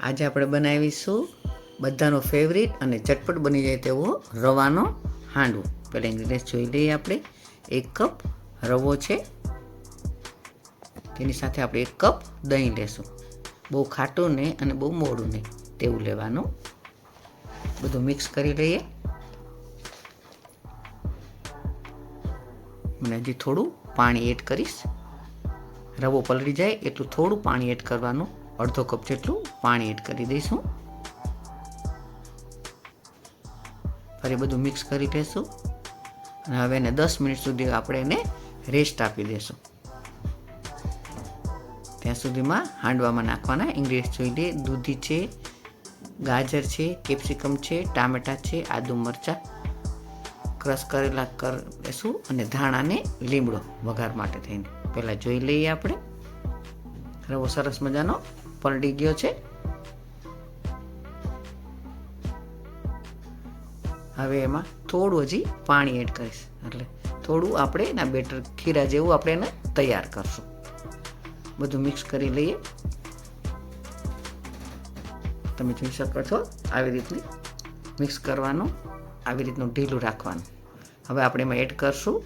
આજે આપણે બનાવીશું બધાનો ફેવરિટ અને ઝટપટ બની જાય તેવો રવાનો હાંડવો. પહેલાં ઇન્ગ્રીડિયન્ટ્સ જોઈ લઈએ આપણે. 1 કપ રવો છે, તેની સાથે આપણે 1 કપ દહીં લેશું. બહુ ખાટું નહીં અને બહુ મોડું નહીં તેવું લેવાનું. બધું મિક્સ કરી લઈએ. મને હજી થોડું પાણી એડ કરીશ. રવો પલળી જાય એટલું થોડું પાણી એડ કરવાનું. અડધો કપ જેટલું પાણી એડ કરી દઈશું. ફરી બધું મિક્સ કરી લઈશું અને હવે એને 10 મિનિટ સુધી આપણે એને રેસ્ટ આપી દઈશું. ત્યાં સુધીમાં હાંડવામાં નાખવાના ઇન્ગ્રીડિયન્ટ્સ જોઈ લઈએ. દૂધી છે, ગાજર છે, કેપ્સિકમ છે, ટામેટા છે, આદુ મરચાં ક્રશ કરેલા કરી લઈશું અને ધાણાને લીમડો વઘાર માટે થઈને. પહેલાં જોઈ લઈએ આપણે. રવો સરસ મજાનો પલળી ગયો છે. હવે એમાં થોડું હજી પાણી એડ કરીશ, એટલે થોડું આપણે એના બેટર ખીરા જેવું આપણે એને તૈયાર કરશું. બધું મિક્સ કરી લઈએ. તમે જોઈ શકો છો આવી રીતની મિક્સ કરવાનું, આવી રીતનું ઢીલું રાખવાનું. હવે આપણે એમાં એડ કરશું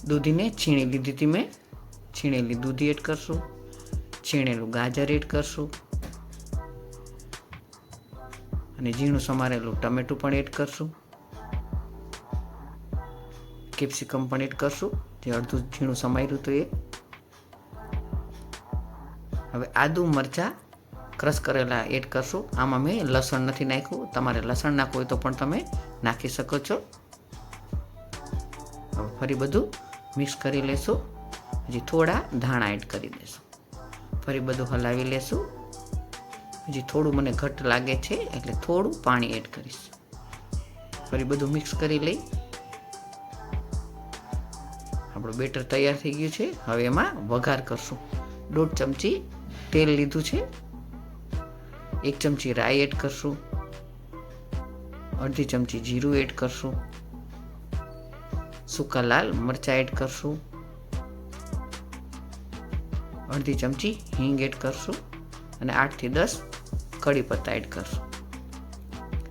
દૂધીને છીણી લીધી હતી મેં. છીણેલી દૂધી એડ કરશું, છીણેલું ગાજર એડ કરશું અને ઝીણું સમારેલું ટમેટું પણ એડ કરશું. કેપ્સિકમ પણ એડ કરશું, જે અડધું ઝીણું સમાર્યું હતું એ. હવે આદુ મરચાં ક્રશ કરેલા એડ કરશું. આમાં મેં લસણ નથી નાખ્યું. તમારે લસણ નાખવું હોય તો પણ તમે નાખી શકો છો. હવે ફરી બધું મિક્સ કરી લેશું. હજી થોડા ધાણા એડ કરી દઈશું. ફરી બધું હલાવી લેશું. હજી થોડું મને ઘટ્ટ લાગે છે એટલે થોડું પાણી એડ કરીશ. ફરી બધું મિક્સ કરી લઈ. આપણું બેટર તૈયાર થઈ ગયું છે. હવે એમાં વઘાર કરશું. 1.5 ચમચી તેલ લીધું છે. 1 ચમચી રાઈ એડ કરશું. અડધી ચમચી જીરું એડ કરશું. સૂકા લાલ મરચાં એડ કરશું. અડધી ચમચી હિંગ એડ કરશું અને 8 થી 10 કડી પત્તા એડ કરશું.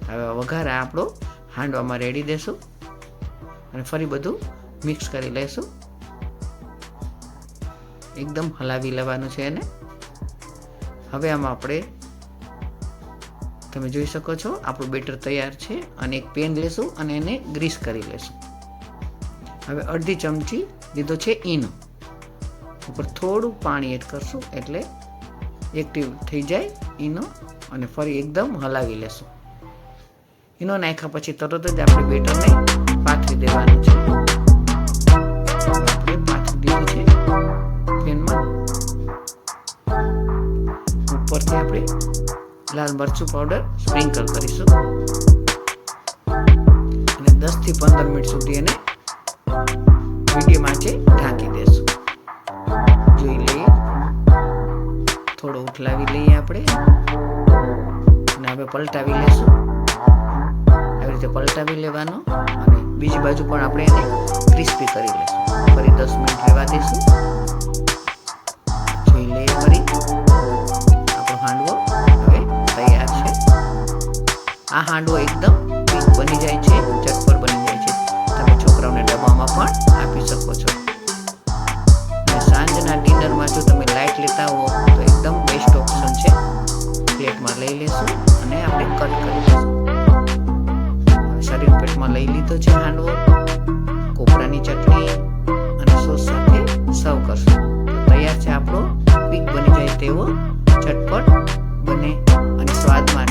હવે વઘાર આપણો હાંડવામાં રેડી દેશું અને ફરી બધું મિક્સ કરી લઈશું. એકદમ હલાવી લેવાનું છે એને. હવે આમાં આપણે તમે જોઈ શકો છો આપણું બેટર તૈયાર છે. અને એક પેન લેશું અને એને ગ્રીસ કરી લેશું. હવે અડધી ચમચી લીધો છે ઈનો. ઉપર થોડું પાણી એડ કરશું એટલે એક્ટિવ થઈ જાય ઈનો અને ફરી એકદમ હલાવી લેશું. ઈનો નાખ્યા પછી તરત જ આપણે બેટરને પાથરી દેવાનું છે. આપણે પાથરી દીધું છે પેનમાં. ઉપરથી આપણે લાલ મરચું પાવડર સ્પ્રિંકલ કરીશું અને 10 થી 15 મિનિટ સુધી એને મીડિયમ આંચે ઢાંકી દેશું. જોઈ લઈએ. થોડો ઉઠલાવી લઈએ આપણે અને હવે પલટાવી લેશું. આવી રીતે પલટાવી લેવાનો અને બીજી બાજુ પણ આપણે એને ક્રિસ્પી કરી લેશું. ફરી 10 મિનિટ રહેવા દઈશું. જોઈ લઈએ ફરી. આપણો હાંડવો હવે તૈયાર છે. આ હાંડવો એકદમ ક્વિક બની જાય છે, ઝટપટ બની જાય છે. તમે છોકરાઓને ડબ્બામાં પણ આપી શકો છો. સાંજના ડિનરમાં જો તમે લાઇટ લેતા હો તો એકદમ બેસ્ટ ઓપ્શન છે. પ્લેટમાં લઈ લેશું અને આપણે કટ કરી લઈશું. શરીર પેટમાં લઈ લીધો છે હાંડવો. કોપરાની ચટણી અને સોસ સાથે સર્વ કરશું. તૈયાર છે આપણો ક્વિક બની જાય તેવો ઝટપટ બને અને સ્વાદમાં